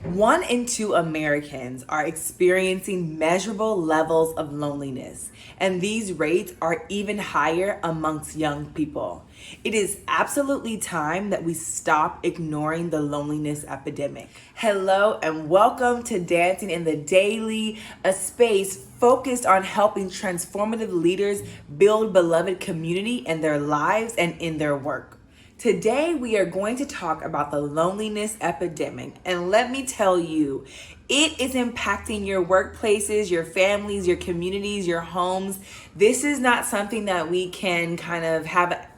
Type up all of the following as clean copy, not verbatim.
1 in 2 Americans are experiencing measurable levels of loneliness, and these rates are even higher amongst young people. It is absolutely time that we stop ignoring the loneliness epidemic. Hello, and welcome to Dancing in the Daily, a space focused on helping transformative leaders build beloved community in their lives and in their work. Today, we are going to talk about the loneliness epidemic. And let me tell you, it is impacting your workplaces, your families, your communities, your homes. This is not something that we can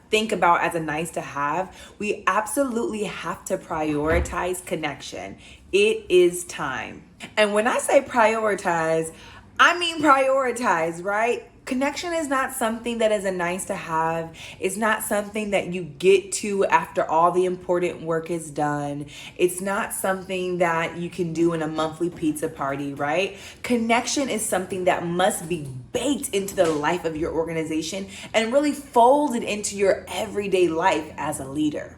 think about as a nice to have. We absolutely have to prioritize connection. It is time. And when I say prioritize, I mean prioritize, right? Connection is not something that is a nice to have. It's not something that you get to after all the important work is done. It's not something that you can do in a monthly pizza party, right? Connection is something that must be baked into the life of your organization and really folded into your everyday life as a leader.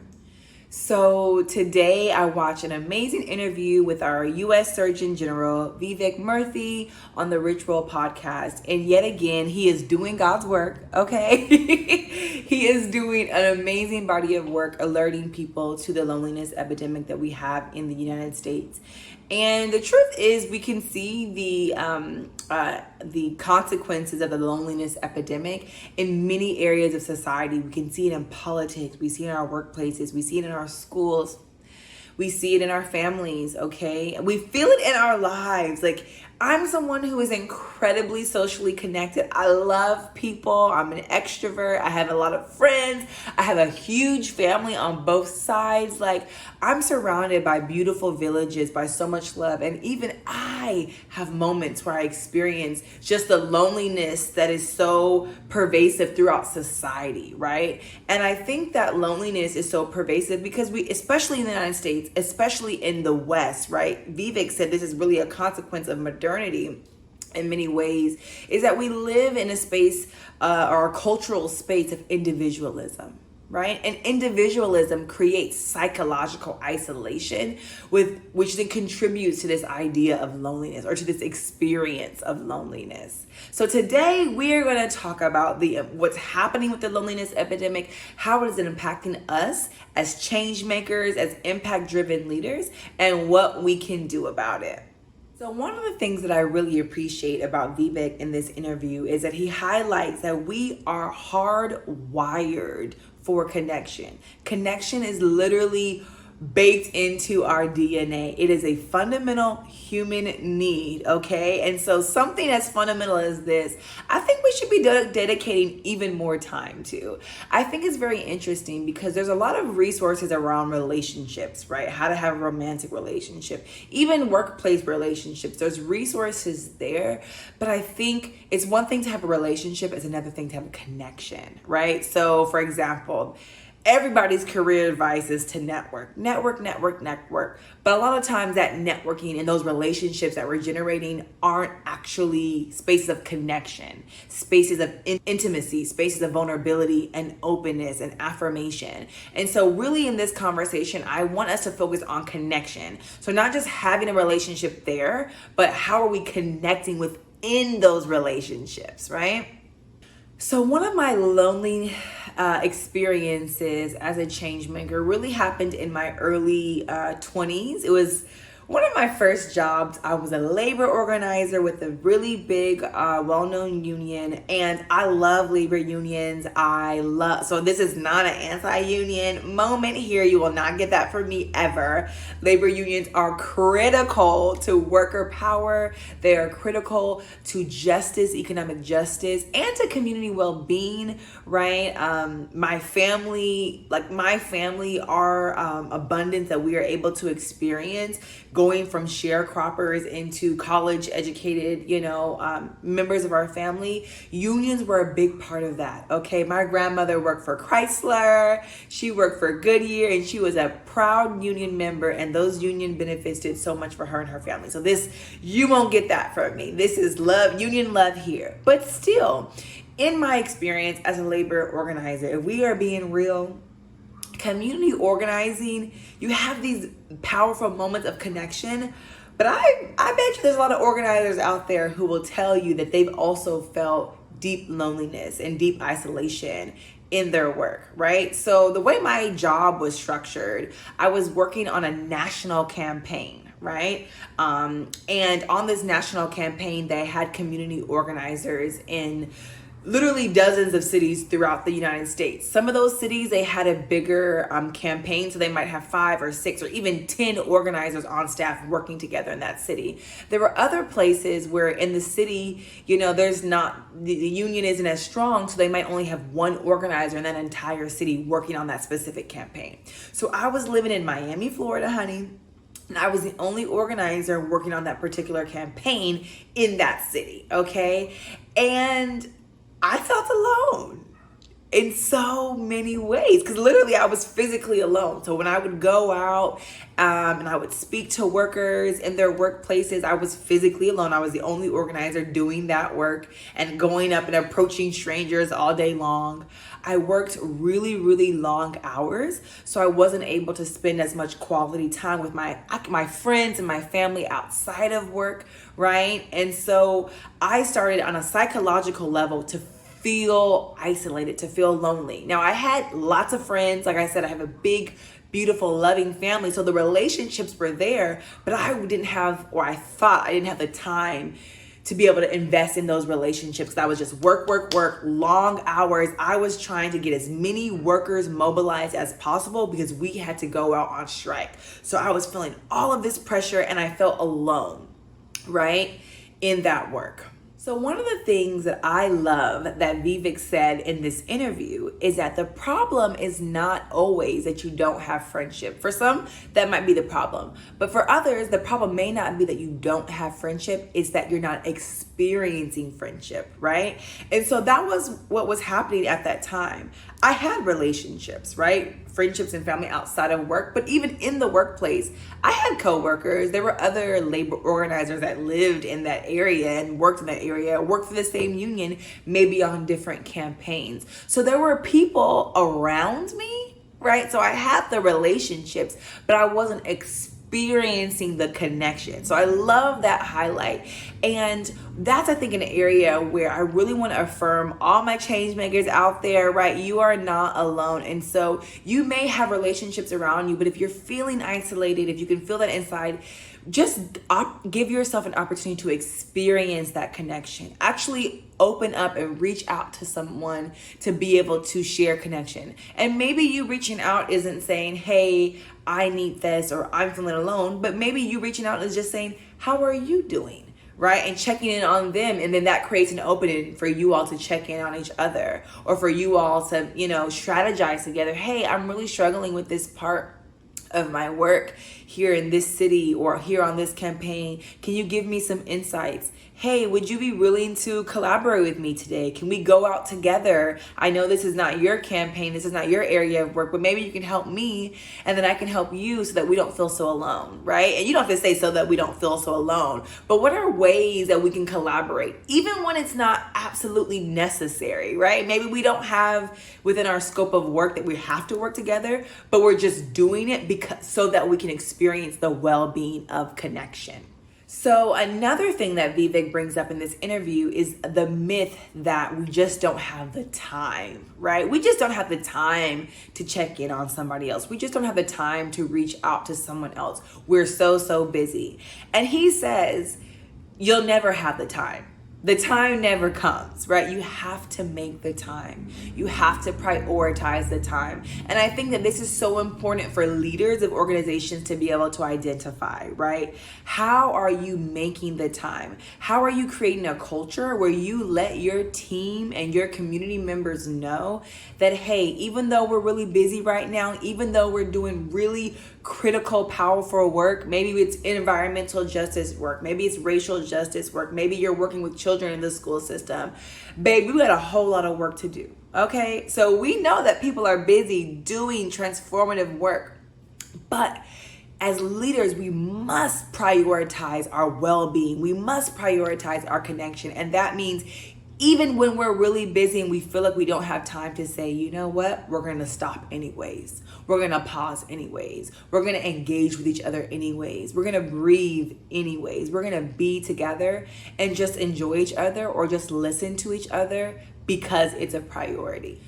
So today I watched an amazing interview with our U.S. Surgeon General, Vivek Murthy, on the Ritual podcast. And yet again, he is doing God's work, okay? He is doing an amazing body of work alerting people to the loneliness epidemic that we have in the United States. And the truth is, we can see the consequences of the loneliness epidemic in many areas of society. We can see it in politics. We see it in our workplaces. We see it in our schools. We see it in our families, okay? We feel it in our lives. Like, I'm someone who is incredibly socially connected. I love people. I'm an extrovert. I have a lot of friends. I have a huge family on both sides. Like, I'm surrounded by beautiful villages, by so much love. And even I have moments where I experience just the loneliness that is so pervasive throughout society, right? And I think that loneliness is so pervasive because we, especially in the United States, especially in the West, right? Vivek said this is really a consequence of modernity in many ways, is that we live in a space or a cultural space of individualism, right? And individualism creates psychological isolation, which then contributes to this idea of loneliness or to this experience of loneliness. So today we are going to talk about what's happening with the loneliness epidemic, how it is impacting us as change makers, as impact-driven leaders, and what we can do about it. So one of the things that I really appreciate about Vivek in this interview is that he highlights that we are hardwired for connection. Connection is literally baked into our DNA. It is a fundamental human need, okay? And so something as fundamental as this, I think we should be dedicating even more time to. I think it's very interesting because there's a lot of resources around relationships, right? How to have a romantic relationship, even workplace relationships. There's resources there, but I think it's one thing to have a relationship, it's another thing to have a connection, right? So for example, everybody's career advice is to network. But a lot of times that networking and those relationships that we're generating aren't actually spaces of connection, spaces of intimacy, spaces of vulnerability and openness and affirmation. And so really in this conversation, I want us to focus on connection. So not just having a relationship there, but how are we connecting within those relationships, right? So one of my lonely experiences as a change maker really happened in my early 20s. It was one of my first jobs. I was a labor organizer with a really big, well-known union, and I love labor unions. So this is not an anti-union moment here. You will not get that from me ever. Labor unions are critical to worker power. They are critical to justice, economic justice, and to community well-being, right? My family, our abundance that we are able to experience going from sharecroppers into college educated, members of our family, unions were a big part of that. Okay. My grandmother worked for Chrysler. She worked for Goodyear, and she was a proud union member, and those union benefits did so much for her and her family. So you won't get that from me. This is love, union love here. But still, in my experience as a labor organizer, if we are being real, community organizing, you have these powerful moments of connection. But I bet you there's a lot of organizers out there who will tell you that they've also felt deep loneliness and deep isolation in their work, right? So the way my job was structured, I was working on a national campaign, right? And on this national campaign, they had community organizers in literally dozens of cities throughout the United States. Some of those cities, they had a bigger campaign, so they might have 5 or 6 or even 10 organizers on staff working together in that city. There were other places where in the city, there's not, the union isn't as strong, so they might only have one organizer in that entire city working on that specific campaign. So I was living in Miami, Florida, honey, and I was the only organizer working on that particular campaign in that city, okay? And I felt alone in so many ways because literally I was physically alone. So when I would go out and I would speak to workers in their workplaces, I was physically alone. I was the only organizer doing that work and going up and approaching strangers all day long. I worked really, really long hours, so I wasn't able to spend as much quality time with my friends and my family outside of work, right? And so I started on a psychological level to feel isolated, to feel lonely. Now, I had lots of friends. Like I said, I have a big, beautiful, loving family. So the relationships were there, but I thought I didn't have the time to be able to invest in those relationships. That was just work, long hours. I was trying to get as many workers mobilized as possible because we had to go out on strike. So I was feeling all of this pressure and I felt alone, right, in that work. So one of the things that I love that Vivek said in this interview is that the problem is not always that you don't have friendship. For some, that might be the problem. But for others, the problem may not be that you don't have friendship. It's that you're not experiencing friendship, right? And so that was what was happening at that time. I had relationships, right? Friendships and family outside of work, but even in the workplace, I had coworkers. There were other labor organizers that lived in that area and worked in that area, worked for the same union, maybe on different campaigns. So there were people around me, right? So I had the relationships, but I wasn't experiencing the connection. So I love that highlight. And that's, I think, an area where I really want to affirm all my change makers out there, right? You are not alone. And so you may have relationships around you, but if you're feeling isolated, if you can feel that inside, just give yourself an opportunity to experience that connection. Actually open up and reach out to someone to be able to share connection. And maybe you reaching out isn't saying, hey, I need this, or I'm feeling alone, but maybe you reaching out is just saying, how are you doing? Right? And checking in on them. And then that creates an opening for you all to check in on each other, or for you all to, strategize together. Hey, I'm really struggling with this part of my work here in this city or here on this campaign. Can you give me some insights? Hey, would you be willing to collaborate with me today? Can we go out together? I know this is not your campaign, this is not your area of work, but maybe you can help me and then I can help you so that we don't feel so alone, right? And you don't have to say so that we don't feel so alone, but what are ways that we can collaborate, even when it's not absolutely necessary, right? Maybe we don't have within our scope of work that we have to work together, but we're just doing it so that we can experience the well-being of connection. So another thing that Vivek brings up in this interview is the myth that we just don't have the time, right? We just don't have the time to check in on somebody else. We just don't have the time to reach out to someone else. We're so busy. And he says, you'll never have the time. The time never comes, right? You have to make the time. You have to prioritize the time. And I think that this is so important for leaders of organizations to be able to identify, right? How are you making the time? How are you creating a culture where you let your team and your community members know that, hey, even though we're really busy right now, even though we're doing really critical, powerful work, maybe it's environmental justice work, maybe it's racial justice work, maybe you're working with children in the school system, babe, we got a whole lot of work to do, okay? So we know that people are busy doing transformative work, but as leaders, we must prioritize our well-being. We must prioritize our connection, and that means Even when we're really busy and we feel like we don't have time to say, you know what, we're going to stop anyways. We're going to pause anyways. We're going to engage with each other anyways. We're going to breathe anyways. We're going to be together and just enjoy each other or just listen to each other because it's a priority.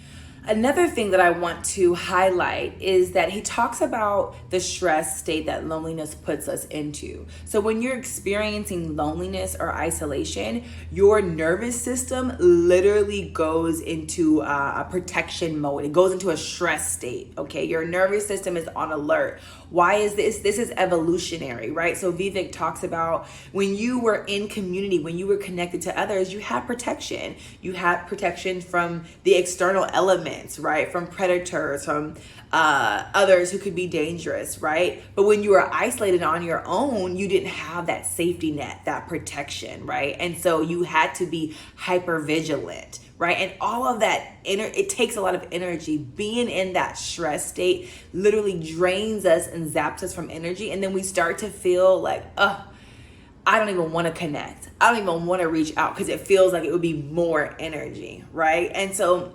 Another thing that I want to highlight is that he talks about the stress state that loneliness puts us into. So when you're experiencing loneliness or isolation, your nervous system literally goes into a protection mode. It goes into a stress state, okay? Your nervous system is on alert. Why is this? This is evolutionary, right? So Vivek talks about when you were in community, when you were connected to others, you had protection. You had protection from the external elements, right? From predators, from others who could be dangerous, right? But when you were isolated on your own, you didn't have that safety net, that protection, right? And so you had to be hyper vigilant, right? And all of that, it takes a lot of energy. Being in that stress state literally drains us and zaps us from energy. And then we start to feel like, I don't even want to connect. I don't even want to reach out because it feels like it would be more energy, right? And so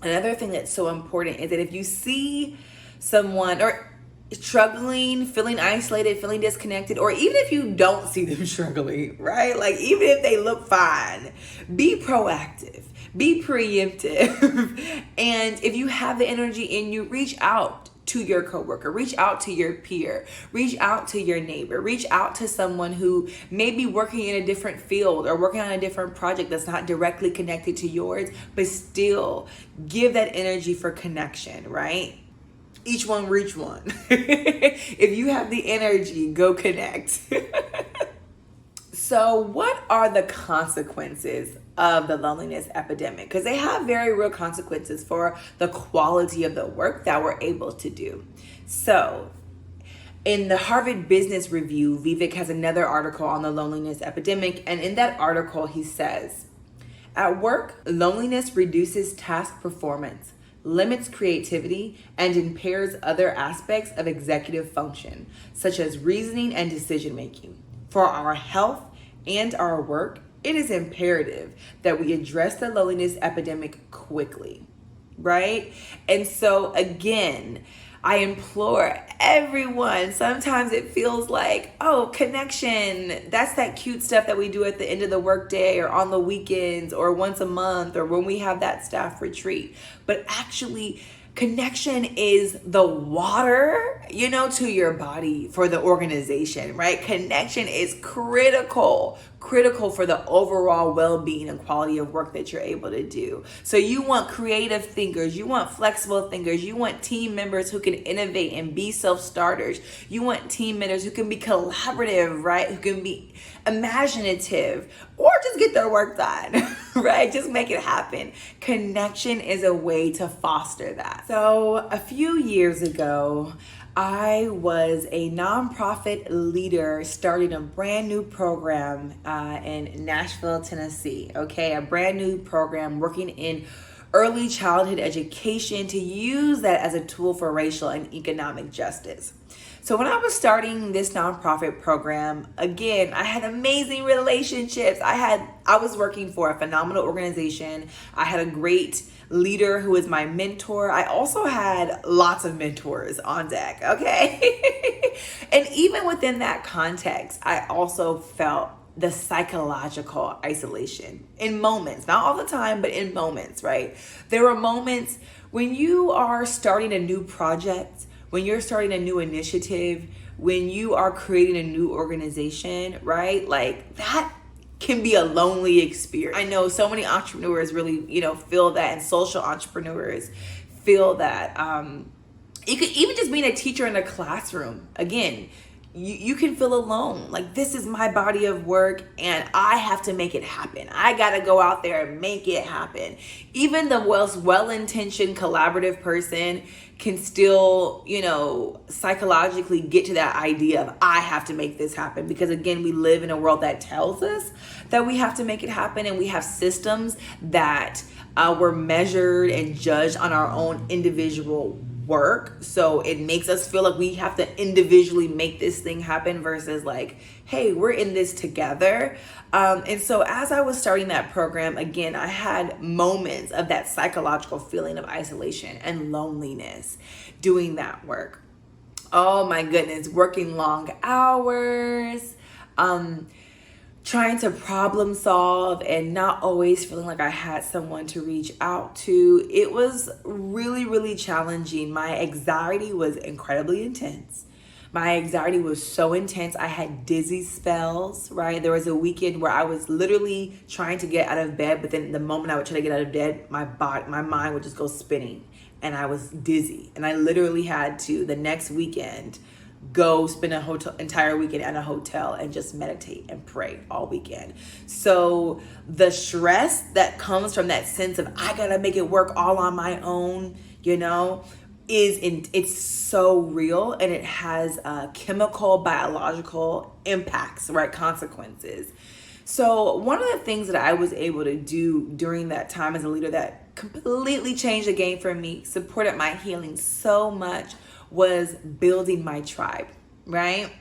another thing that's so important is that if you see someone or struggling, feeling isolated, feeling disconnected, or even if you don't see them struggling, right? Like even if they look fine, be proactive, be preemptive. And if you have the energy in you, reach out to your coworker, reach out to your peer, reach out to your neighbor, reach out to someone who may be working in a different field or working on a different project that's not directly connected to yours, but still give that energy for connection, right? Each one reach one. If you have the energy, go connect. So what are the consequences of the loneliness epidemic? Because they have very real consequences for the quality of the work that we're able to do. So in the Harvard Business Review, Vivek has another article on the loneliness epidemic. And in that article, he says, at work, loneliness reduces task performance, limits creativity, and impairs other aspects of executive function, such as reasoning and decision making. For our health and our work, it is imperative that we address the loneliness epidemic quickly, right? And so again, I implore everyone, sometimes it feels like, oh, connection, that's that cute stuff that we do at the end of the workday or on the weekends or once a month or when we have that staff retreat. But actually, connection is the water, to your body for the organization, right? Connection is critical for the overall well-being and quality of work that you're able to do. So you want creative thinkers, you want flexible thinkers, you want team members who can innovate and be self-starters. You want team members who can be collaborative, right? Who can be imaginative or just get their work done, right? Just make it happen. Connection is a way to foster that. So a few years ago, I was a nonprofit leader starting a brand new program in Nashville, Tennessee. Okay, a brand new program working in early childhood education to use that as a tool for racial and economic justice. So when I was starting this nonprofit program, again, I had amazing relationships. I was working for a phenomenal organization. I had a great leader who was my mentor. I also had lots of mentors on deck, okay? And even within that context, I also felt the psychological isolation in moments, not all the time, but in moments, right? There were moments when you are starting a new project, when you're starting a new initiative, when you are creating a new organization, right? Like that can be a lonely experience. I know so many entrepreneurs really, feel that, and social entrepreneurs feel that. It could even just being a teacher in a classroom. Again, you can feel alone. Like, this is my body of work and I have to make it happen. I got to go out there and make it happen. Even the most well-intentioned collaborative person can still, psychologically get to that idea of I have to make this happen. Because again, we live in a world that tells us that we have to make it happen, and we have systems that were measured and judged on our own individual work. So it makes us feel like we have to individually make this thing happen versus like, hey, we're in this together. And so as I was starting that program, again, I had moments of that psychological feeling of isolation and loneliness doing that work. Oh my goodness, working long hours, trying to problem solve and not always feeling like I had someone to reach out to. It was really, really challenging. My anxiety was incredibly intense. My anxiety was so intense. I had dizzy spells, right? There was a weekend where I was literally trying to get out of bed, but then the moment I would try to get out of bed, my mind would just go spinning and I was dizzy. And I literally had to, the next weekend, go spend entire weekend at a hotel and just meditate and pray all weekend. So the stress that comes from that sense of I gotta make it work all on my own, it's so real, and it has chemical, biological impacts, right? Consequences. So one of the things that I was able to do during that time as a leader that completely changed the game for me, supported my healing so much, was building my tribe, right?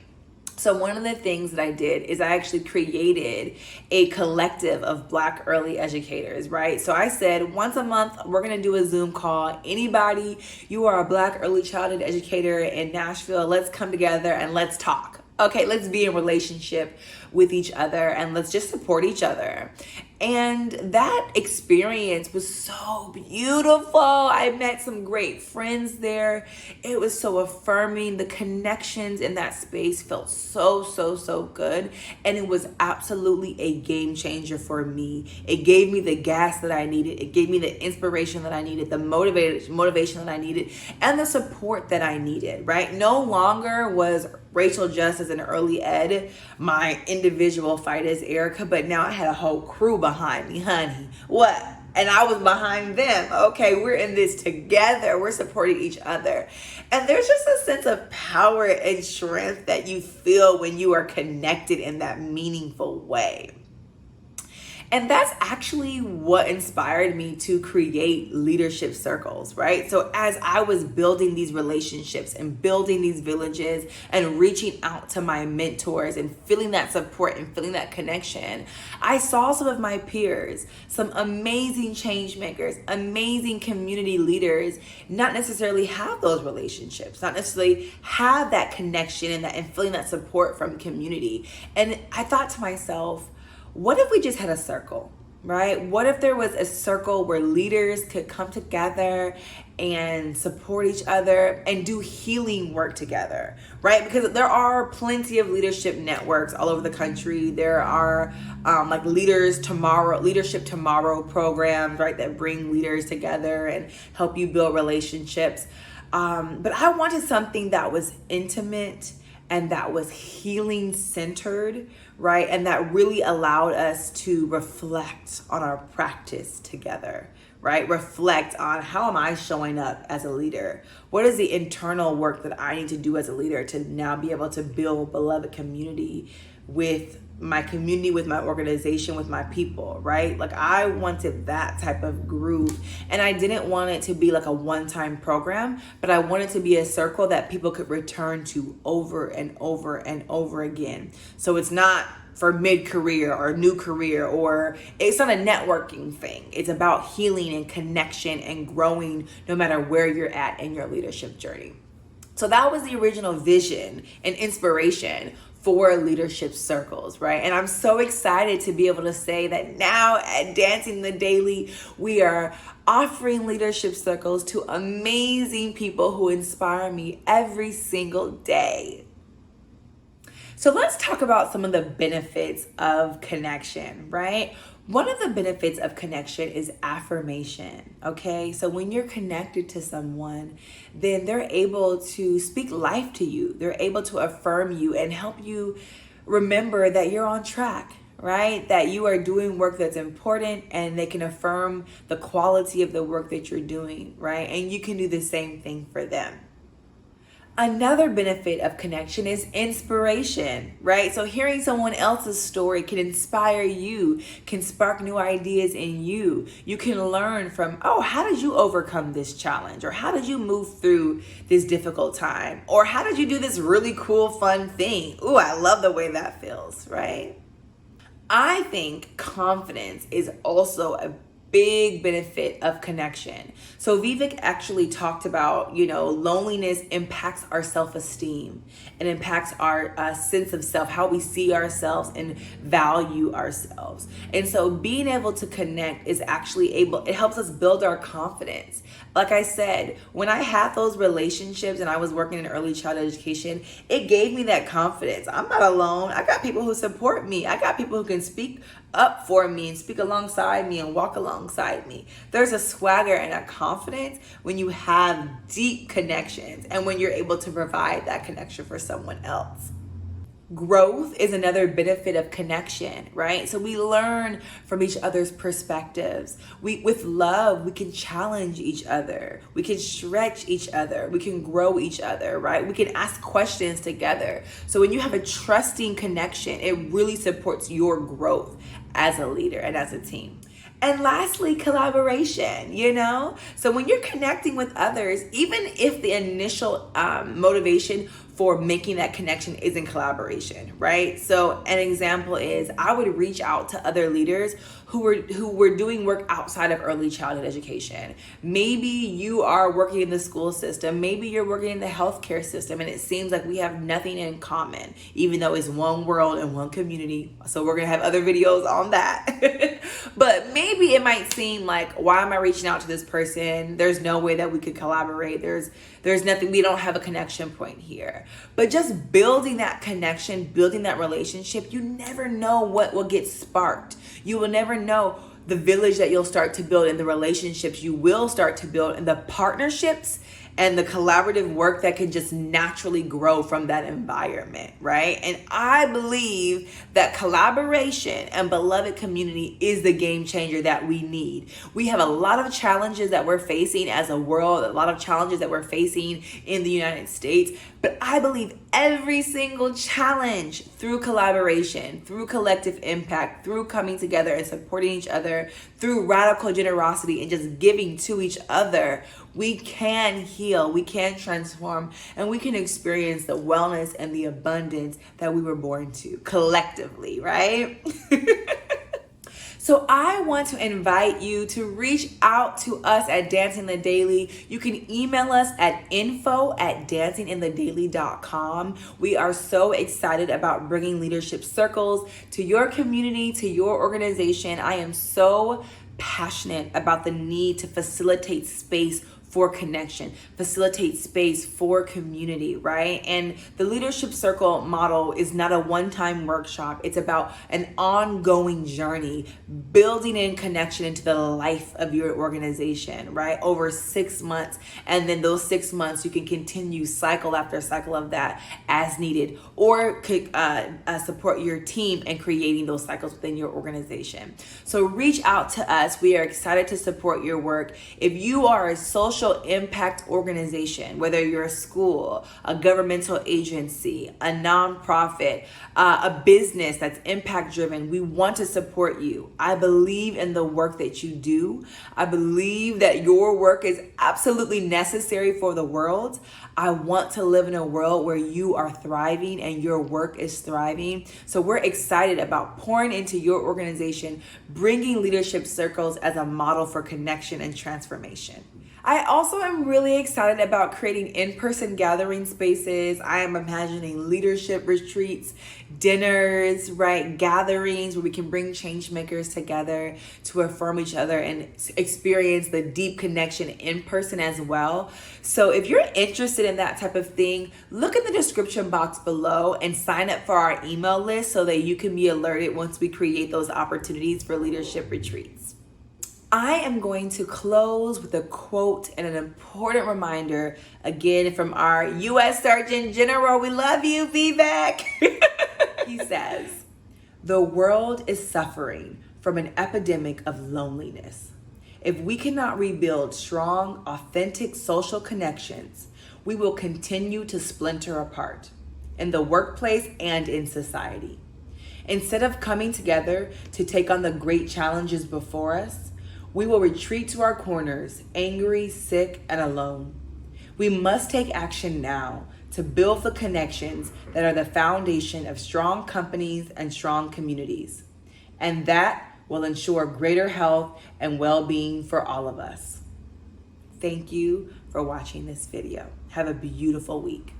So one of the things that I did is I actually created a collective of Black early educators, right? So I said, once a month, we're gonna do a Zoom call. Anybody, you are a Black early childhood educator in Nashville, let's come together and let's talk. Okay, let's be in relationship with each other and let's just support each other. And that experience was so beautiful. I met some great friends there. It was so affirming. The connections in that space felt so good. And it was absolutely a game changer for me. It gave me the gas that I needed. It gave me the inspiration that I needed, the motivation that I needed, and the support that I needed, right? No longer was Rachel just as an early ed my individual fight as Erica, but now I had a whole crew behind me, honey. What? And I was behind them. Okay, we're in this together. We're supporting each other. And there's just a sense of power and strength that you feel when you are connected in that meaningful way. And that's actually what inspired me to create leadership circles, right? So as I was building these relationships and building these villages and reaching out to my mentors and feeling that support and feeling that connection, I saw some of my peers, some amazing change makers, amazing community leaders, not necessarily have those relationships, not necessarily have that connection and feeling that support from community. And I thought to myself, what if we just had a circle, right? What if there was a circle where leaders could come together and support each other and do healing work together, right? Because there are plenty of leadership networks all over the country. There are like Leadership Tomorrow programs, right? That bring leaders together and help you build relationships. But I wanted something that was intimate and that was healing centered, right? And that really allowed us to reflect on our practice together, right? Reflect on, how am I showing up as a leader? What is the internal work that I need to do as a leader to now be able to build beloved community with my organization, with my people, right? Like I wanted that type of groove, and I didn't want it to be like a one-time program, but I wanted to be a circle that people could return to over and over and over again. So it's not for mid-career or new career, or it's not a networking thing. It's about healing and connection and growing no matter where you're at in your leadership journey. So that was the original vision and inspiration for leadership circles, right? And I'm so excited to be able to say that now at Dancing the Daily, we are offering leadership circles to amazing people who inspire me every single day. So let's talk about some of the benefits of connection, right? One of the benefits of connection is affirmation, okay? So when you're connected to someone, then they're able to speak life to you. They're able to affirm you and help you remember that you're on track, right? That you are doing work that's important, and they can affirm the quality of the work that you're doing, right? And you can do the same thing for them. Another benefit of connection is inspiration, right? So hearing someone else's story can inspire you, can spark new ideas in you. You can learn from, oh, how did you overcome this challenge? Or how did you move through this difficult time? Or how did you do this really cool, fun thing? Ooh, I love the way that feels, right? I think confidence is also a big benefit of connection. So Vivek actually talked about, loneliness impacts our self-esteem. It impacts our sense of self, how we see ourselves and value ourselves. And so being able to connect is actually it helps us build our confidence. Like I said, when I had those relationships and I was working in early childhood education, it gave me that confidence. I'm not alone. I got people who support me. I got people who can speak up for me and speak alongside me and walk alongside me. There's a swagger and a confidence when you have deep connections and when you're able to provide that connection for someone else. Growth is another benefit of connection, right? So we learn from each other's perspectives. With love, we can challenge each other. We can stretch each other. We can grow each other, right? We can ask questions together. So when you have a trusting connection, it really supports your growth as a leader and as a team. And lastly, collaboration, So when you're connecting with others, even if the initial motivation for making that connection isn't collaboration, right? So an example is I would reach out to other leaders who were doing work outside of early childhood education. Maybe you are working in the school system. Maybe you're working in the healthcare system, and it seems like we have nothing in common, even though it's one world and one community. So we're gonna have other videos on that. But maybe it might seem like, why am I reaching out to this person? There's no way that we could collaborate. There's nothing, we don't have a connection point here. But just building that connection, building that relationship, you never know what will get sparked. You will never know the village that you'll start to build and the relationships you will start to build and the partnerships and the collaborative work that can just naturally grow from that environment, right? And I believe that collaboration and beloved community is the game changer that we need. We have a lot of challenges that we're facing as a world, a lot of challenges that we're facing in the United States, but I believe every single challenge through collaboration, through collective impact, through coming together and supporting each other, through radical generosity and just giving to each other, we can heal, we can transform, and we can experience the wellness and the abundance that we were born to collectively, right? So I want to invite you to reach out to us at Dancing the Daily. You can email us at info@dancinginthedaily.com. We are so excited about bringing leadership circles to your community, to your organization. I am so passionate about the need to facilitate space for connection, facilitate space for community, right? And the leadership circle model is not a one-time workshop. It's about an ongoing journey, building in connection into the life of your organization, right? Over 6 months. And then those 6 months, you can continue cycle after cycle of that as needed, or could support your team in creating those cycles within your organization. So reach out to us. We are excited to support your work. If you are a social impact organization, whether you're a school, a governmental agency, a nonprofit, a business that's impact driven, we want to support you. I believe in the work that you do. I believe that your work is absolutely necessary for the world. I want to live in a world where you are thriving and your work is thriving. So we're excited about pouring into your organization, bringing leadership circles as a model for connection and transformation. I also am really excited about creating in-person gathering spaces. I am imagining leadership retreats, dinners, right? Gatherings where we can bring change makers together to affirm each other and experience the deep connection in person as well. So if you're interested in that type of thing, look in the description box below and sign up for our email list so that you can be alerted once we create those opportunities for leadership retreats. I am going to close with a quote and an important reminder, again, from our U.S. Surgeon General. We love you, Vivek. He says, "The world is suffering from an epidemic of loneliness. If we cannot rebuild strong, authentic social connections, we will continue to splinter apart in the workplace and in society. Instead of coming together to take on the great challenges before us, we will retreat to our corners, angry, sick, and alone. We must take action now to build the connections that are the foundation of strong companies and strong communities. And that will ensure greater health and well-being for all of us. Thank you for watching this video. Have a beautiful week.